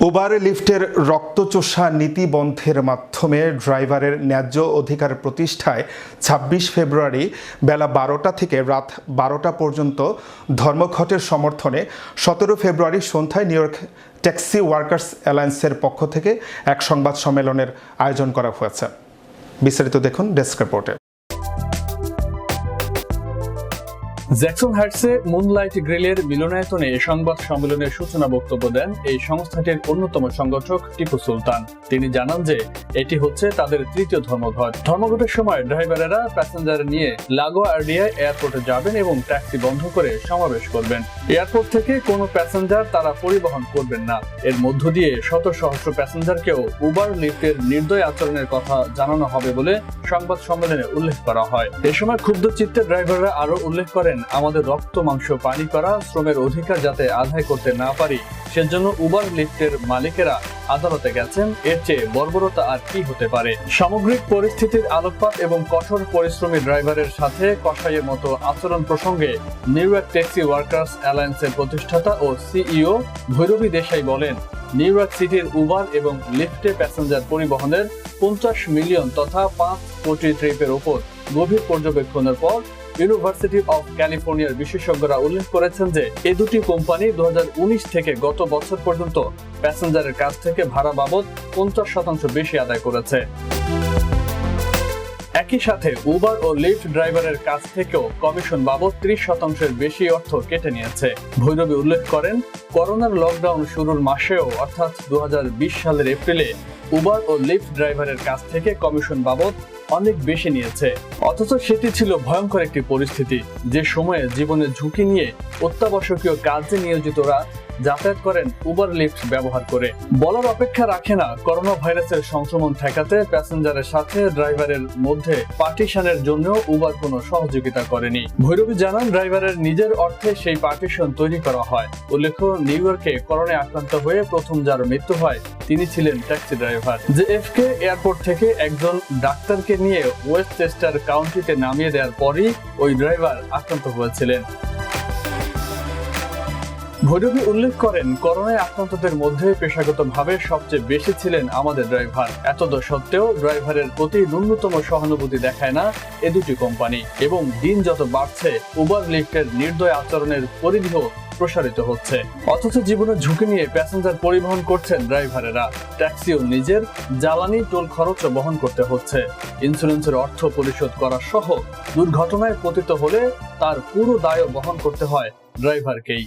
Uber লিফটের রক্তচোষা নীতি বন্ধের মাধ্যমে ড্রাইভারের ন্যায্য অধিকার প্রতিষ্ঠায় ২৬ ফেব্রুয়ারি বেলা ১২টা থেকে রাত ১২টা পর্যন্ত ধর্মঘটের সমর্থনে ১৭ ফেব্রুয়ারি সন্ধ্যায় নিউ ইয়র্ক ট্যাক্সি ওয়ার্কার্স অ্যালায়েন্সের পক্ষ থেকে এক সংবাদ সম্মেলনের আয়োজন করা হয়েছে। বিস্তারিত দেখুন ডেস্ক রিপোর্টে। জ্যাকসন হাইটসে মুনলাইট গ্রিলের মিলনায়তনে সংবাদ সম্মেলনের সূচনা বক্তব্য দেন এই সংস্থাটির অন্যতম সংগঠক টিপু সুলতান। তিনি জানান যে এটি হচ্ছে তাদের তৃতীয় ধর্মঘট। ধর্মঘটের সময় ড্রাইভারেরা প্যাসেঞ্জার নিয়ে লাগোয়ার্ডিয়া এয়ারপোর্টে যাবেন এবং ট্যাক্সি বন্ধ করে সমাবেশ করবেন। এয়ারপোর্ট থেকে কোনো প্যাসেঞ্জার তারা পরিবহন করবেন না। এর মধ্য দিয়ে শত সহস্র প্যাসেঞ্জারকেও উবার লিফটের নির্দয় আচরণের কথা জানানো হবে বলে সংবাদ সম্মেলনে উল্লেখ করা হয়। এ সময় ক্ষুব্ধ চিত্তে ড্রাইভাররা আরো উল্লেখ করেন, আমাদের রক্ত মাংস পানি করা শ্রমের অধিকার যাতে আদায় করতে না পারি সেজন্য উবার লিফটের মালিকেরা আদালতে গেছেন। এর চেয়ে বর্বরতা আর কি হতে পারে? সামগ্রিক পরিস্থিতির আলোকপাত এবং কঠোর পরিশ্রমী ড্রাইভারের সাথে কসাইয়ের মতো আচরণ প্রসঙ্গে নিউ ইয়র্ক ট্যাক্সি ওয়ার্কার্স অ্যালায়েন্সের প্রতিষ্ঠাতা ও সিইও ভৈরবী দেশাই বলেন, নিউ ইয়র্ক সিটির উবার এবং লিফটে প্যাসেঞ্জার পরিবহনের ৫০ মিলিয়ন তথা ৫ কোটি ট্রিপের ওপর গভীর পর্যবেক্ষণের পর ইউনিভার্সিটি অফ ক্যালিফোর্নিয়ার বিশেষজ্ঞরা উল্লেখ করেছেন যে এই দুটি কোম্পানি ২০১৯ থেকে গত বছর পর্যন্ত প্যাসেঞ্জারের কাছ থেকে ভাড়া বাবদ ৫০% বেশি আদায় করেছে। একই সাথে উবার ও লিফট ড্রাইভারের কাছ থেকেও কমিশন বাবদ ৩০% বেশি অর্থ কেটে নিয়েছে। ভৈরবী উল্লেখ করেন, করোনার লকডাউন শুরুর মাসেও অর্থাৎ ২০২০ সালের এপ্রিলে উবার ও লিফট ড্রাইভারের কাছ থেকে কমিশন বাবদ অনেক বেশি নিয়েছে। অথচ সেটি ছিল ভয়ঙ্কর একটি পরিস্থিতি, যে সময়ে জীবনের ঝুঁকি নিয়ে অত্যাবশ্যকীয় কাজে নিয়োজিতরা যাতায়াত করেন উবার লিফট ব্যবহার করে। বলার অপেক্ষা রাখে না, করোনা ভাইরাসের সংক্রমণ ঠেকাতে প্যাসেঞ্জারের সাথে ড্রাইভারের মধ্যে পার্টিশনের জন্য উবার কোনো সহযোগিতা করেনি। ভৈরবী জানান, ড্রাইভারের নিজের অর্থে সেই পার্টিশন তৈরি করা হয়। উল্লেখ্য, নিউ ইয়র্কে করোনায় আক্রান্ত হয়ে প্রথম যার মৃত্যু হয় তিনি ছিলেন ট্যাক্সি ড্রাইভার। জেএফকে এয়ারপোর্ট থেকে একজন ডাক্তারকে নিয়ে ওয়েস্টচেস্টার কাউন্টিতে নামিয়ে দেওয়ার পরই ওই ড্রাইভার আক্রান্ত হয়েছিলেন। ভৈরবী উল্লেখ করেন, করোনায় আক্রান্তদের মধ্যে পেশাগতভাবে সবচেয়ে বেশি ছিলেন আমাদের ড্রাইভার। এতদ সত্ত্বেও ড্রাইভারের প্রতি ন্যূনতম সহানুভূতি দেখায় না এ দুটি কোম্পানি এবং দিন যত বাড়ছে উবার লিফটের নির্দয় আচরণের পরিধিও প্রসারিত হচ্ছে। অথচ জীবনের ঝুঁকি নিয়ে প্যাসেঞ্জার পরিবহন করছেন ড্রাইভারেরা। ট্যাক্সিও নিজের জ্বালানি টোল খরচও বহন করতে হচ্ছে। ইন্স্যুরেন্সের অর্থ পরিশোধ করা সহ দুর্ঘটনায় পতিত হলে তার পুরো দায়ও বহন করতে হয় ড্রাইভারকেই।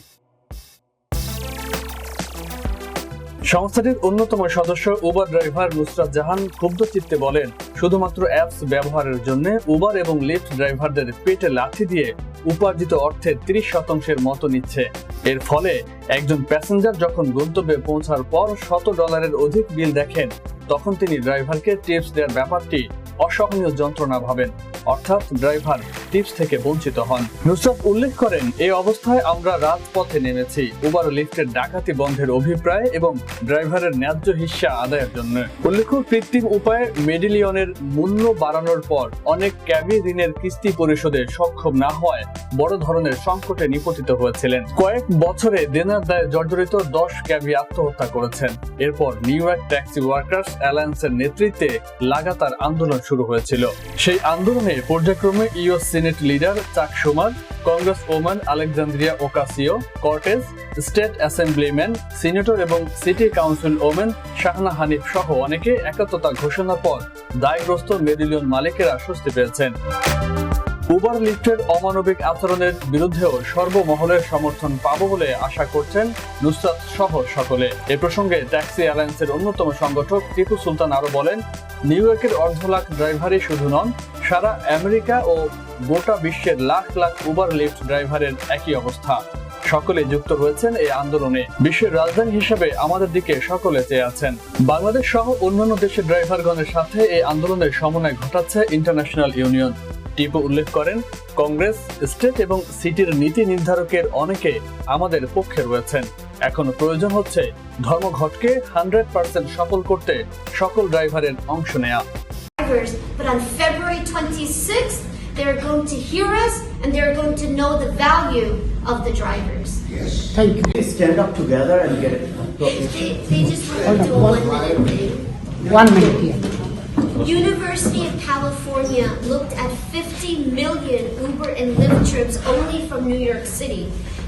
সংস্থাটির অন্যতম সদস্য উবার ড্রাইভার নুসরাত জাহান ক্ষুব্ধ চিত্তে বলেন, শুধুমাত্র অ্যাপস ব্যবহারের জন্য উবার এবং লিফট ড্রাইভারদের পেটে লাঠি দিয়ে উপার্জিত অর্থের ৩০% মতো নিচ্ছে। এর ফলে একজন প্যাসেঞ্জার যখন গন্তব্যে পৌঁছার পর $100 অধিক বিল দেখেন, তখন তিনি ড্রাইভারকে টিপস দেওয়ার ব্যাপারটি অসহনীয় যন্ত্রণা ভাবেন, অর্থাৎ ড্রাইভার টিপস থেকে বঞ্চিত হন। নুসরাত উল্লেখ করেন, এই অবস্থায় আমরা রাজপথে নেমেছি উবার ও লিফটের ডাকাতি বন্ধের অভিপ্রায় এবং ড্রাইভারের ন্যায্য হিস্সা আদায়ের জন্য। উল্লেখ্য, কৃত্রিম উপায়ে মেডিলিয়নের মূল্য বাড়ানোর পর অনেক ক্যাবি ঋণের কিস্তি পরিশোধে সক্ষম না হওয়ায় বড় ধরনের সংকটে নিপতিত হয়েছিলেন। কয়েক বছরে দেনার দায়ে জর্জরিত 10 ক্যাবি আত্মহত্যা করেছেন। এরপর নিউ ইয়র্ক ট্যাক্সি ওয়ার্কার্স অ্যালায়েন্সের নেতৃত্বে লাগাতার আন্দোলন শুরু হয়েছিল। সেই আন্দোলনে পর্যায়ক্রমে US senate leader Chuck Schumer, congress woman Alexandria Ocasio Cortez, state assemblyman, senator এবং city council woman Shahana Hanif সহ অনেকে একাত্মতা ঘোষণার পর দায়গ্রস্ত মেডিলিয়ন মালিকেরা স্বস্তি পেয়েছেন। উবার লিফটের অমানবিক আচরণের বিরুদ্ধেও সর্বমহলের সমর্থন পাবো বলে আশা করছেন নুসরাত সহ সকলে। এ প্রসঙ্গে ট্যাক্সি অ্যালায়েন্সের অন্যতম সংগঠক টিপু সুলতান আরো বলেন, নিউ ইয়র্কের 1.5 লাখ ড্রাইভারই শুধু নন, সারা আমেরিকা ও গোটা বিশ্বের লাখ লাখ উবার লিফট ড্রাইভারের একই অবস্থা। সকলে যুক্ত রয়েছেন এই আন্দোলনে। বিশ্বের রাজধানী হিসেবে আমাদের দিকে সকলে চেয়ে আছেন। বাংলাদেশ সহ অন্যান্য দেশের ড্রাইভারগণের সাথে এই আন্দোলনের সমন্বয় ঘটাচ্ছে ইন্টারন্যাশনাল ইউনিয়ন। টিপু উল্লেখ করেন, কংগ্রেস, স্টেট এবং সিটির নীতি নির্ধারকের অনেকে আমাদের পক্ষে রয়েছেন। এখন প্রয়োজন হচ্ছে ধর্মঘটকে 100% সফল করতে সকল ড্রাইভারের অংশ নেয়া। But on February 26th, they're going to hear us and they're going to know the value of the drivers. Yes. Thank you. Stand up together and get it done. They just want to do a 1 minute thing. 1 minute here. University of California looked at 50 million Uber and Lyft trips only from New York City,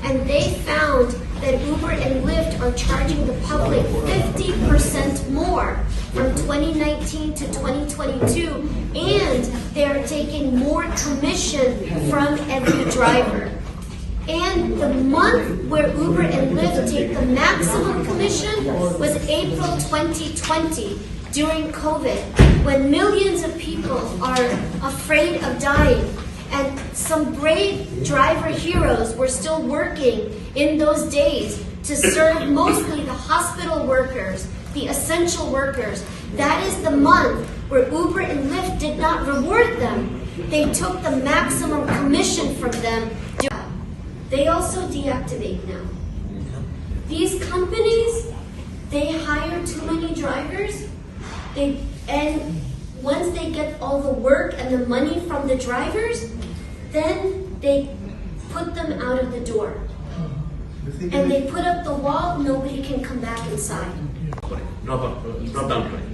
and they found that Uber and Lyft are charging the public 50% more from 2019 to 2022, and they're taking more commission from every driver. And the month where Uber and Lyft take the maximum commission was April 2020, during COVID, when millions of people are afraid of dying. And some brave driver heroes were still working in those days to serve mostly the hospital workers, the essential workers. That is the month where Uber and Lyft did not reward them. They took the maximum commission from them. They also deactivate now. These companies, they hire too many drivers, and once they get all the work and the money from the drivers, then they put them out of the door. And they put up the wall, nobody can come back inside. Drop down করে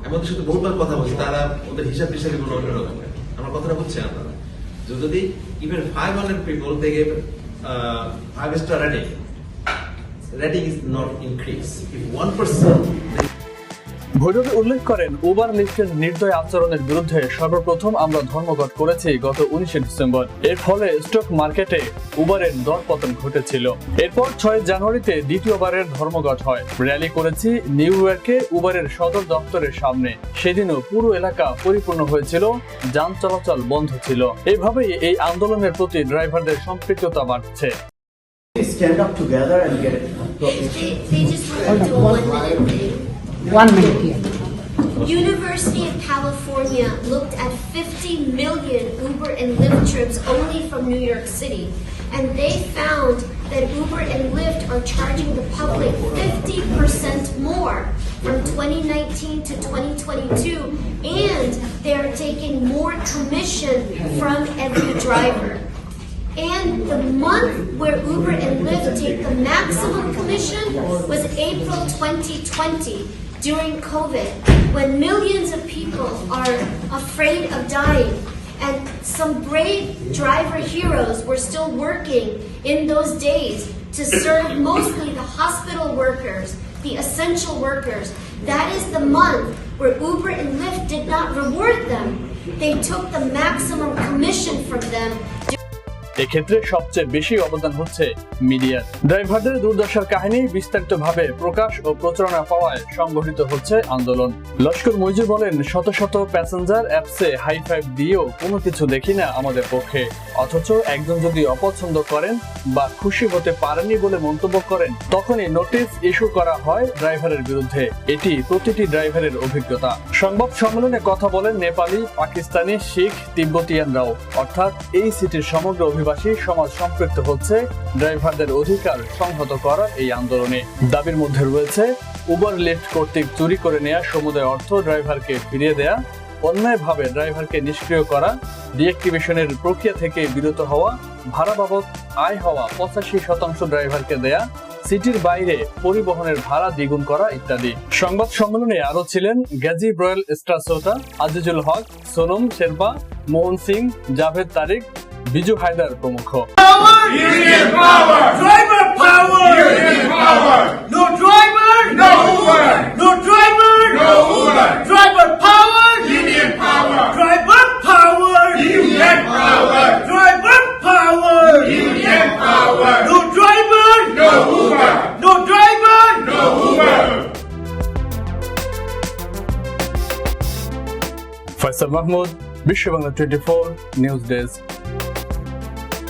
আমাদের সাথে বহুবার কথা বলছি, তারা ওদের হিসাব হিসাবে কোনো অন্যরকম। আমার কথাটা বুঝছেন আপনারা? যদি even 500 people they gave 5-star rating is not increase. If 1% ভৈরবে উল্লেখ করেন, উবার লিফটের নির্দয় আচরণের বিরুদ্ধে সর্বপ্রথম আমরা ধর্মঘট করেছি গত 19 ডিসেম্বর। এর ফলে স্টক মার্কেটে উবারের দরপতন ঘটেছিল। এরপর 6 জানুয়ারিতে দ্বিতীয়বারের ধর্মঘট হয়। র্যালি করেছি নিউ ইয়র্কে উবারের সদর দপ্তরের সামনে। সেদিনও পুরো এলাকা পরিপূর্ণ হয়েছিল, যান চলাচল বন্ধ ছিল। এইভাবেই এই আন্দোলনের প্রতি ড্রাইভারদের সম্পৃক্ততা বাড়ছে। Stand up together and get it. They just want to do a 1 minute thing. 1 minute here. University of California looked at 50 million Uber and Lyft trips only from New York City, and they found that Uber and Lyft are charging the public 50% more from 2019 to 2022, and they're taking more commission from every driver. And the month where Uber and Lyft take the maximum commission was April 2020, during COVID, when millions of people are afraid of dying. And some brave driver heroes were still working in those days to serve mostly the hospital workers, the essential workers. That is the month where Uber and Lyft did not reward them. They took the maximum commission from them. এক্ষেত্রে সবচেয়ে বেশি অবদান হচ্ছে মিডিয়ার। ড্রাইভারদের দুর্দশার কাহিনী বিস্তারিতভাবে প্রকাশ ও প্রচারণা পাওয়ায় সংগঠিত হচ্ছে আন্দোলন। লস্কর মইজু বলেন, শত শত প্যাসেঞ্জার অ্যাপসে হাই ফাইভ দিয়েও কোনো কিছু দেখি না আমাদের পক্ষে। অথচ একজন যদি অপছন্দ করেন বা খুশি হতে পারেনি বলে মন্তব্য করেন, তখনই নোটিশ ইস্যু করা হয় ড্রাইভারের বিরুদ্ধে। এটি প্রতিটি ড্রাইভারের অভিজ্ঞতা। সংবাদ সম্মেলনে কথা বলেন নেপালি, পাকিস্তানি, শিখ, তিব্বতিয়ানরাও। অর্থাৎ এই সিটির সমগ্র অভিবাসী সমাজ সম্পৃক্ত হচ্ছে ড্রাইভারদের অধিকার সংহত করার এই আন্দোলনে। দাবির মধ্যে রয়েছে উবার লিফট কর্তৃক চুরি করে নেওয়া সমুদায় অর্থ ড্রাইভারকে ফিরিয়ে দেয়া, অন্যায়ভাবে ড্রাইভারকে নিষ্ক্রিয় করা, ডিঅ্যাক্টিভেশনের প্রক্রিয়া থেকে বিরত হওয়া, ভাড়া বাবদ আয় হওয়া 85% ড্রাইভারকে দেয়া, সিটির বাইরে পরিবহনের ভাড়া দ্বিগুণ করা ইত্যাদি। সংবাদ সম্মেলনে আরো ছিলেন গাজী ব্রয়েল স্ট্রাসোটা, আজিজুল হক, সোনম শেরপা, মোহন সিং, জাভেদ তারিক, বিজু হায়দার প্রমুখ। Union power! Driver power! Union power! No driver! No Uber! No driver! No Uber! Driver power! Union power! Driver power! Union power! Driver power! Union power! No driver! No Uber! No driver! No Uber! Faisal Mahmud, বিশ্ব Bangla 24 news desk.